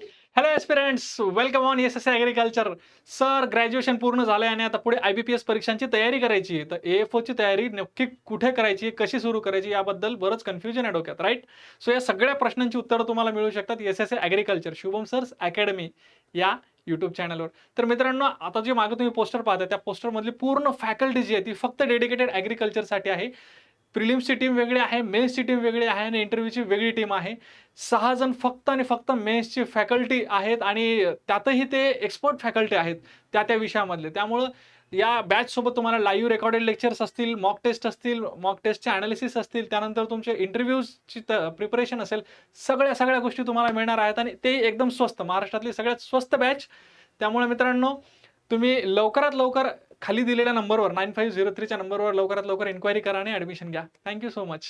Hello aspirants, welcome on S S agriculture. Sir, graduation पूर्ण झालंय आणि आता पुढे IBPS परीक्षांची तयारी करायची आहे. तर AFOची तयारी नक्की कुठे करायची, कशी सुरू करायची याबद्दल बरंच कन्फ्युजन आहे डोक्यात, राइट? सो या सगळ्या प्रश्नांची उत्तरं तुम्हाला मिळू शकतात एस-एस ॲग्रीकल्चर, शुभम सर्स अकॅडमी या YouTube चॅनलवर. तर मित्रांनो, आता जे मागे तुम्ही पोस्टर पाहताय, त्या पोस्टरमधली पूर्ण फॅकल्टी जी आहे, ती फक्त डेडिकेटेड ॲग्रीकल्चरसाठी आहे. प्रिलिम्सची टीम वेगळी आहे, मेन्सची टीम वेगळी आहे आणि इंटरव्ह्यूची वेगळी टीम आहे. 6 जण फक्त आणि फक्त मेन्सची फॅकल्टी आहेत आणि त्यातही ते एक्सपर्ट फॅकल्टी आहेत त्या विषयामधले. त्यामुळं या बॅचसोबत तुम्हाला लाईव्ह रेकॉर्डेड लेक्चर्स असतील, मॉक टेस्ट असतील, मॉक टेस्टचे एनालिसिस असतील, त्यानंतर तुमचे इंटरव्ह्यूजची प्रिपरेशन असेल, सगळ्या गोष्टी तुम्हाला मिळणार आहेत आणि ते एकदम स्वस्त. महाराष्ट्रातली सगळ्यात स्वस्त बॅच. त्यामुळे मित्रांनो, तुम्ही लवकरात लवकर खाली दिलेल्या नंबरवर 9503 च्या नंबरवर लवकरात लवकर इन्क्वायरी करा आणि ॲडमिशन घ्या. Thank so much.